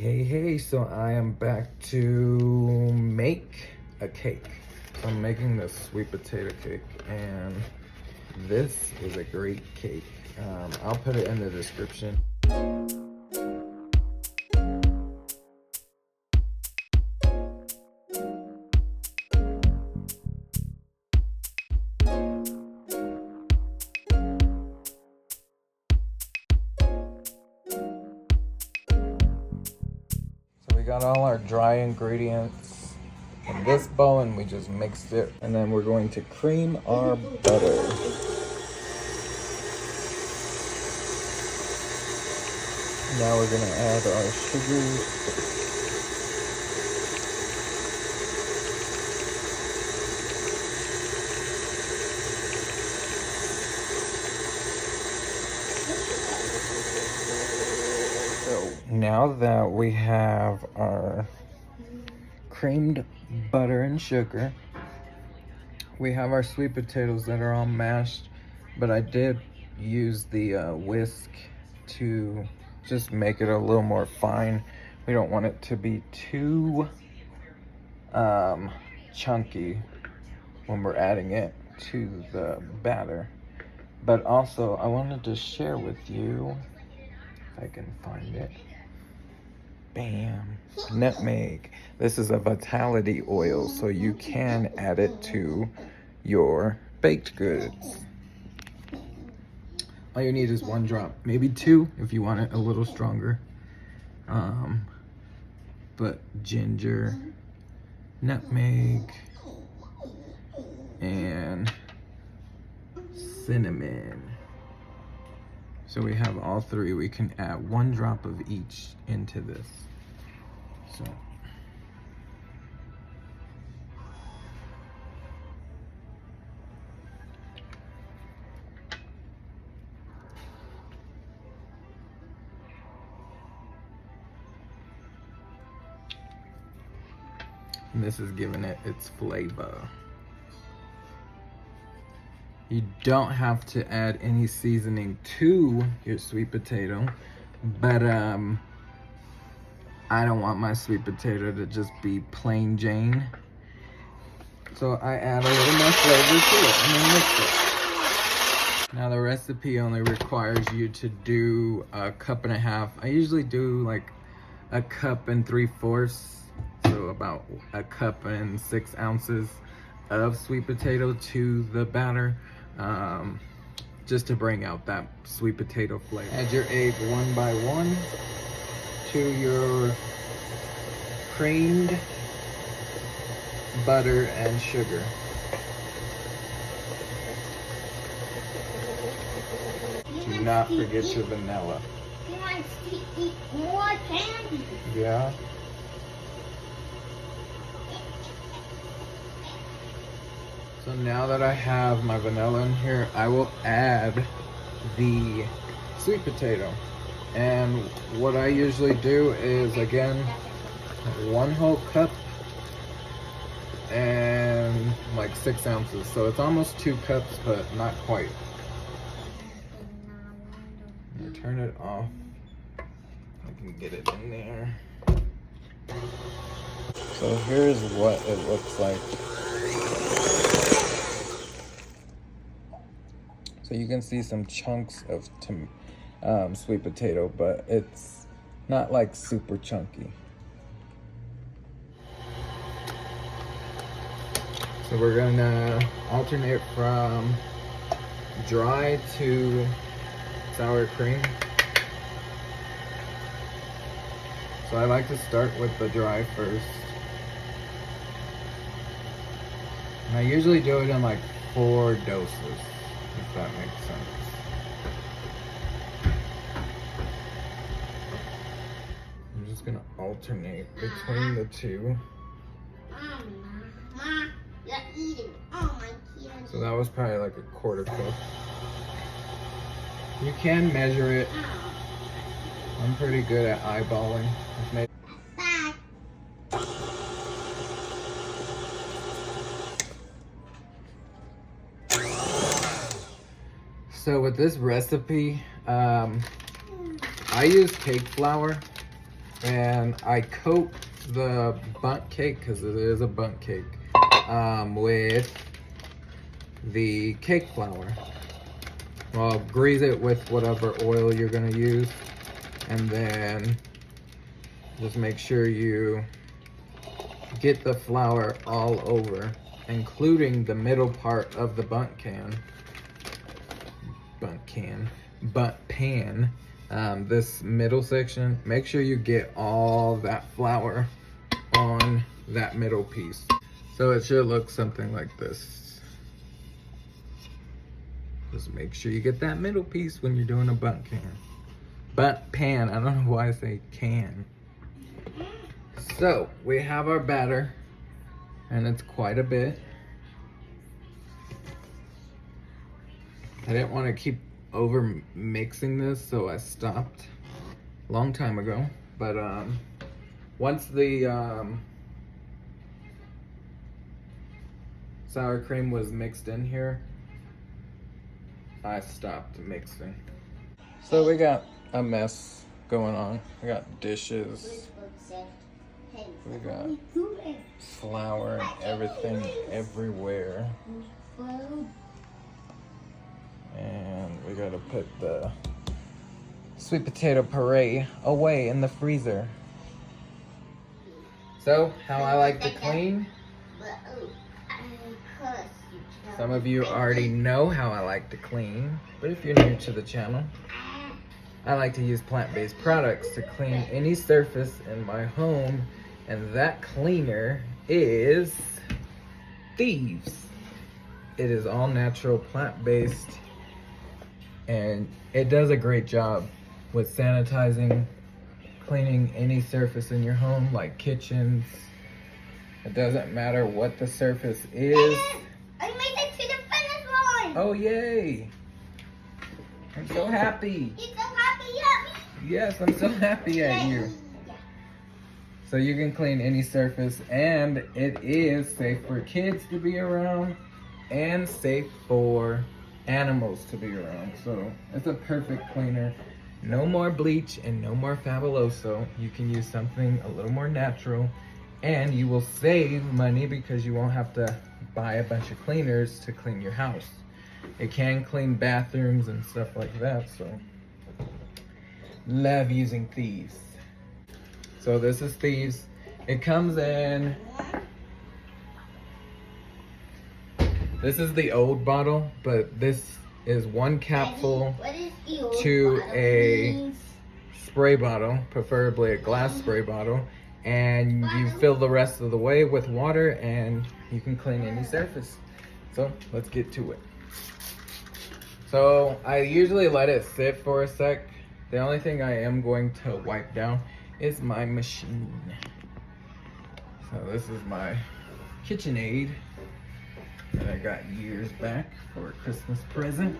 Hey, so I am back to make a cake. So I'm making this sweet potato cake, and this is a great cake. I'll put it in the description. So we got all our dry ingredients in this bowl, and we just mixed it. And then we're going to cream our butter. Now we're gonna add our sugar. So now that we have our creamed butter and sugar, we have our sweet potatoes that are all mashed, but I did use the whisk to just make it a little more fine. We don't want it to be too chunky when we're adding it to the batter. But also, I wanted to share with you, if I can find it. Bam, nutmeg. This is a vitality oil, so you can add it to your baked goods. All you need is 1 drop, maybe 2 if you want it a little stronger. But ginger, nutmeg, and cinnamon. So we have all 3. We can add 1 drop of each into this. So and this is giving it its flavor. You don't have to add any seasoning to your sweet potato, but I don't want my sweet potato to just be plain Jane. So I add a little more flavor to it and then mix it. Now the recipe only requires you to do 1.5 cups. I usually do like 1 3/4 cups. So about 1 cup and 6 ounces of sweet potato to the batter, just to bring out that sweet potato flavor. Add your egg 1 by 1 to your creamed butter and sugar. Do not forget your vanilla. He wants to eat more candy. Yeah. So now that I have my vanilla in here, I will add the sweet potato. And what I usually do is, again, 1 whole cup and like 6 ounces. So it's almost 2 cups, but not quite. And turn it off. I can get it in there. So here's what it looks like. So you can see some chunks of sweet potato, but it's not like super chunky. So we're gonna alternate from dry to sour cream. So I like to start with the dry first. And I usually do it in like 4 doses, if that makes sense. I'm just gonna alternate between the 2. Mom, you're eating all my candy. So that was probably like 1/4 cup. You can measure it. I'm pretty good at eyeballing. Bye. So with this recipe, I use cake flour, And I coat the bundt cake, because it is a bundt cake, with the cake flour. Well, grease it with whatever oil you're gonna use, and then just make sure you get the flour all over, including the middle part of the bundt pan. This middle section, make sure you get all that flour on that middle piece. So it should look something like this. Just make sure you get that middle piece when you're doing a bundt pan. I don't know why I say can. So we have our batter, and it's quite a bit. I didn't want to keep over mixing this, so I stopped a long time ago. But once the sour cream was mixed in here, I stopped mixing. So we got a mess going on. We got dishes, we got flour and everything everywhere. And we gotta put the sweet potato puree away in the freezer. So, how I like to clean? Some of you already know how I like to clean, but if you're new to the channel, I like to use plant-based products to clean any surface in my home, and that cleaner is Thieves. It is all natural, plant-based, and it does a great job with sanitizing, cleaning any surface in your home, like kitchens. It doesn't matter what the surface is. I made it to the finish line! Oh, yay! I'm so happy. You're so happy at me! Yes, I'm so happy at you. So you can clean any surface, and it is safe for kids to be around and safe for animals to be around. So it's a perfect cleaner. No more bleach and no more Fabuloso. You can use something a little more natural, and you will save money because you won't have to buy a bunch of cleaners to clean your house. It can clean bathrooms and stuff like that, so love using Thieves. So this is Thieves. It comes in, this is the old bottle, but this is one capsule to a spray bottle, preferably a glass spray bottle, and you fill the rest of the way with water and you can clean any surface. So let's get to it. So I usually let it sit for a sec. The only thing I am going to wipe down is my machine. So this is my KitchenAid that I got years back for a Christmas present.